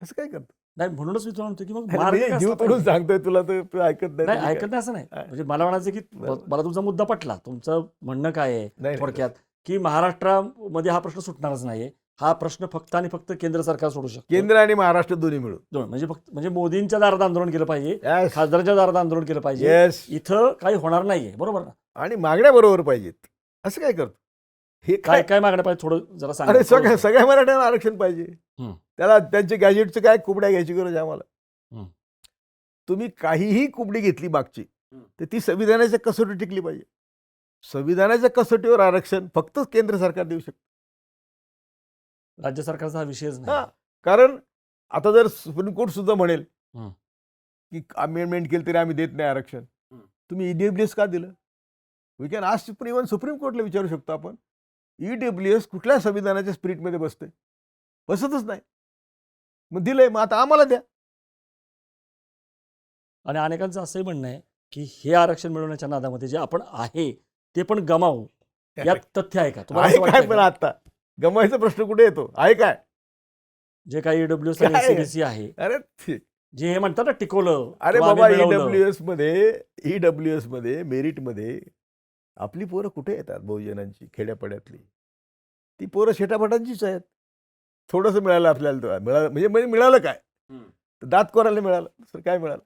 असं काय करतो? नाही, म्हणूनच मी तुला म्हणतो की मग अरे मार्ग मी काय जीव असला तोडून पाहिजे? सांगतोय तुला, तर तू ऐकत नाही. नाही, तरी ऐकत काय? नाही असं नाही. हा. म्हणजे मला म्हणायचं की बरं. मला तुमचा मुद्दा पटला. तुमचं म्हणणं काय आहे नाही, थोडक्यात, की महाराष्ट्रामध्ये हा प्रश्न सुटणारच नाहीये. हा प्रश्न फक्त आणि फक्त केंद्र सरकार सोडू शकतं. केंद्र आणि महाराष्ट्र दोन्ही मिळून. दोन म्हणजे फक्त म्हणजे मोदींच्या दारात आंदोलन केलं पाहिजे, Yes. खासदारांच्या दारात आंदोलन केलं पाहिजे. येस. इथं काही होणार नाहीये, बरोबर ना? आणि मागण्या बरोबर पाहिजेत. असं काय करतो? हे काय काय मागण्या पाहिजे थोडं जरा सांगा. अरे सगळ्या मराठ्यांना आरक्षण पाहिजे. हं. त्याला त्यांचे गॅजेटचं काय कुबड्या घ्यायची गरज आहे आम्हाला. हं. तुम्ही काहीही कुबडी घेतली मागची, तर ती संविधानाच्या कसोटी टिकली पाहिजे. संविधानाच्या कसोटीवर आरक्षण फक्त केंद्र सरकार देऊ शकतं. राज्य सरकारचा हा विषयच हां, नाही. कारण आता जर सुप्रीम कोर्ट सुद्धा म्हणेल हं. की अमेंडमेंट केली तरी आम्ही देत नाही आरक्षण, तुम्ही EWS का दिलं? We can ask even supreme कोर्टला विचारू शकतो आपण. EWS कुठल्या संविधानाच्या स्पिरिटमध्ये बसते? बसतच नाही. मग दिलंय, मग आता आम्हाला द्या. आणि अनेकांचं असंही म्हणणं आहे की हे आरक्षण मिळवण्याच्या नादामध्ये जे आपण आहे ते पण गमावू, यात तथ्य आहे का? तुम्हाला असं आहे काय? वाटतंय पण का? आता गमवायचा प्रश्न कुठे येतो? आहे काय? जे काही EWS आणि काय आहे? SCDC आहे, अरे जे हे म्हणतात ना टिकवलं अरे किंवा बाबा, आम्ही मिळवलं. EWS मध्ये मेरिटमध्ये आपली पोरं कुठे येतात? बहुजनांची, खेड्यापाड्यातली ती पोरं शेटाफाटांचीच आहेत. थोडंसं मिळालं आपल्याला, तर मिळालं म्हणजे मिळालं काय? तर दात कोरायला मिळालं, दुसरं काय मिळालं?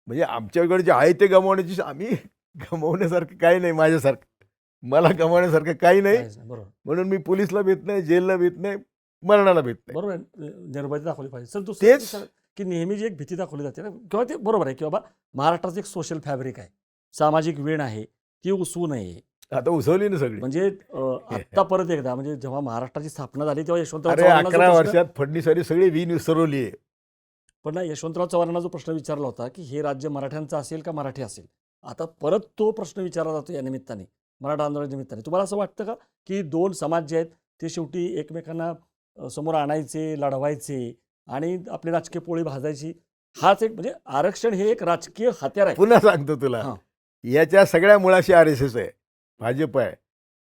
म्हणजे आमच्याकडे जे आहे ते गमावण्याची, आम्ही गमावण्यासारखं काही नाही. माझ्यासारखं मला गमावण्यासारखं काही नाही. काहीच नाही, बरोबर म्हणून मी पोलिसला भीत नाही, जेलला भीत नाही, मरणाला भीत नाही. बरोबर आहे. निर्भयता दाखवली पाहिजे. सर दुसरं तेच. विचार की नेहमी जी एक भीती दाखवली जाते ना, किंवा ते बरोबर आहे की बाबा महाराष्ट्राचं एक सोशल फॅब्रिक आहे, सामाजिक वीण आहे, ती उसवू नये. आता उसवली ना सगळी. म्हणजे आत्ता परत एकदा, म्हणजे जेव्हा महाराष्ट्राची स्थापना झाली तेव्हा यशवंतराव अरे चव्हाणांना जो 11 प्रश्न- वर्षात फडणवीसांनी सगळी वीण विसरवली आहे. पण ना, यशवंतराव चव्हाणांना जो प्रश्न विचारला होता की हे राज्य मराठ्यांचं असेल का मराठी असेल, आता परत तो प्रश्न विचारला जातो या निमित्ताने, मराठा आंदोलनाच्या निमित्ताने. तुम्हाला असं वाटतं का की दोन समाज जे आहेत ते शेवटी एकमेकांना समोर आणायचे, लढवायचे आणि आपली राजकीय पोळी भाजायची? हाच एक म्हणजे आरक्षण हे एक राजकीय हत्यार आहे. पुन्हा सांगतो तुला, हां. याच्या सगळ्या मुळाशी RSS आहे, भाजप आहे.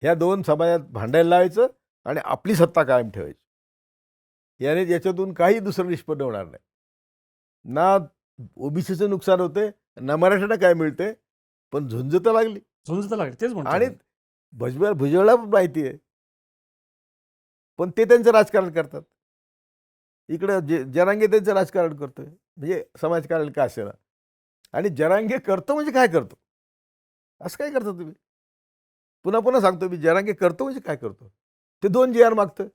ह्या दोन समाजात भांडायला लावायचं आणि आपली सत्ता कायम ठेवायची. याच्यातून काही दुसरं निष्पन्न होणार नाही. ना OBCचं नुकसान होते, ना मराठ्यांना काय मिळते, पण झुंज तर लागली. झुंज तर लागली, तेच म्हणतो आणि मी. भुजबळला पण माहिती आहे, पण ते त्यांचं राजकारण करतात. इकडं जरांगे त्यांचं राजकारण करतोय, म्हणजे समाजकारण का असेल. आणि जरांगे करतो म्हणजे काय करतो? असं काय करता तुम्ही? पुन्हा पुन्हा सांगतो मी, जरांगे करतो म्हणजे काय करतो? ते 2 GR मागतं,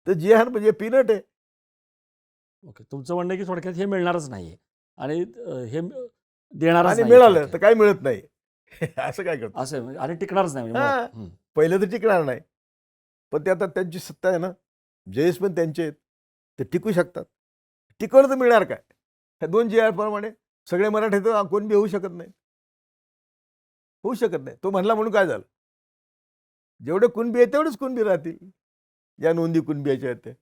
तर GR म्हणजे पीनट आहे. ओके, तुमचं म्हणणं आहे की थोडक्यात हे मिळणारच नाहीये आणि हे देणारच आणि नाही मिळालं थोडक्यात. तर काही मिळत नाही. असं काय करतो? असं आहे म्हणजे आणि टिकणारच नाही म्हणजे हां. मुळात. हं. पहिलं तर टिकणार नाही. पण ते आता त्यांची सत्ता आहे ना. जजेस पण त्यांचे आहेत. ते टिकू शकतात. टिकवलं तर मिळणार काय? ह्या 2 जी-आर प्रमाणे सगळे मराठे तर कोण बी होऊ शकत नाही. होऊ शकत नाही. तो म्हणला म्हणून काय झालं? जेवढे कुणबी आहेत तेवढेच कुणबी राहतील. ज्या नोंदी कुणबियाच्या आहेत त्या.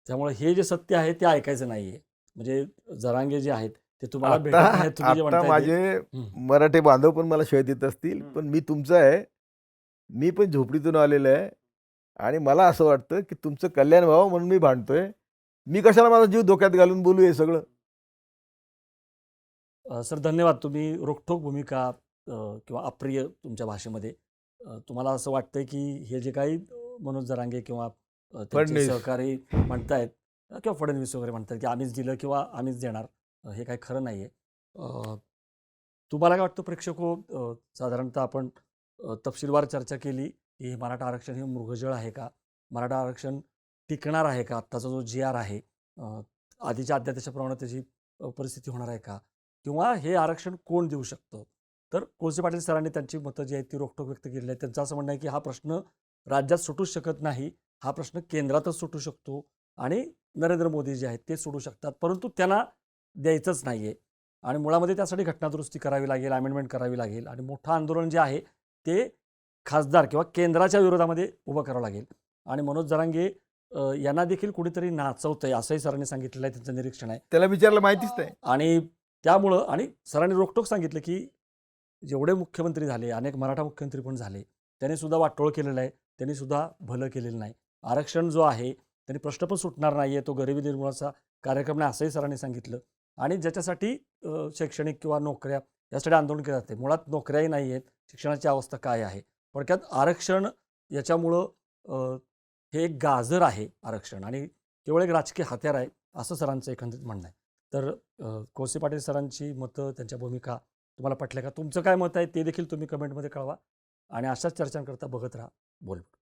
त्यामुळे हे जे सत्य आहे ते ऐकायचं नाहीये. म्हणजे जरांगे जे आहेत ते तुम्हाला आता भेटत नाहीत तुम्ही जे आता म्हणताय ते. माझे हं. मराठी बांधव पण मला शिव्या देत असतील, हं. पण मी तुमचा आहे. मी पण झोपडीतून आलेलो आहे आणि मला असं वाटतं, की तुमचं कल्याण व्हावं म्हणून मी भांडतोय. मी कशाला माझा जीव धोक्यात घालून बोलू हे सगळं? सर धन्यवाद. तुम्ही रोखठोक भूमिका किंवा अप्रिय तुमच्या भाषेमध्ये तुम्हाला असं वाटतंय की हे जे काही मनोज जरांगे किंवा त्यांचे फडणवीस. सहकारी म्हणतायत किंवा फडणवीस वगैरे म्हणतात की आम्हीच दिलं किंवा आम्हीच देणार हे काही खरं नाही आहे. तुम्हाला काय वाटतं प्रेक्षको साधारणतः आपण तपशीलवार चर्चा केली की मराठा आरक्षण हे मृगजळ आहे का? मराठा आरक्षण टिकणार आहे का? आत्ताचा जो जी-आर आहे आधीच्या अध्यादेशाप्रमाणे त्याची परिस्थिती होणार आहे का? किंवा हे आरक्षण कोण देऊ शकतं? तर कोळसे पाटील सरांनी त्यांची मतं जी आहेत ती रोखठोक व्यक्त केलेली आहेत. त्यांचं असं म्हणणं आहे की हा प्रश्न राज्यात सुटूच शकत नाही. हा प्रश्न केंद्रातच सुटू शकतो आणि नरेंद्र मोदी जे आहेत ते सोडू शकतात. परंतु त्यांना द्यायचंच नाहीये आणि मुळामध्ये त्यासाठी घटनादुरुस्ती करावी लागेल, अमेंडमेंट करावी लागेल आणि मोठं आंदोलन जे आहे ते खासदार किंवा केंद्राच्या विरोधामध्ये उभं करावं लागेल आणि मनोज जरांगे यांना देखील कुणीतरी नाचवतंय असंही सरांनी सांगितलेलं आहे. त्यांचं निरीक्षण आहे. त्याला विचारलं माहितीच नाही. आणि त्यामुळं आणि सरांनी रोखठोक सांगितलं की जेवढे मुख्यमंत्री झाले, अनेक मराठा मुख्यमंत्री पण झाले, त्यांनी सुद्धा वाटोळ केलेलं आहे. त्यांनी सुद्धा भलं केलेलं नाही. आरक्षण जो आहे त्यांनी प्रश्न पण सुटणार नाही आहे. तो गरिबी निर्मूलनाचा कार्यक्रम नाही असंही सरांनी सांगितलं आणि ज्याच्यासाठी शैक्षणिक किंवा नोकऱ्या यासाठी आंदोलन केलं जाते. मुळात नोकऱ्याही नाही आहेत. शिक्षणाची अवस्था काय आहे? थोडक्यात आरक्षण याच्यामुळं हे एक गाजर आहे आरक्षण आणि केवळ एक राजकीय हत्यार आहे असं सरांचं एकंदरीत म्हणणं आहे. तर कोळसे पाटील सरांची मतं, त्यांच्या भूमिका तुम्हाला पटल्या का? तुमचं काय मत आहे ते देखील तुम्ही कमेंटमध्ये कळवा आणि अशाच चर्चांकरता बघत राहा बोलबिडू.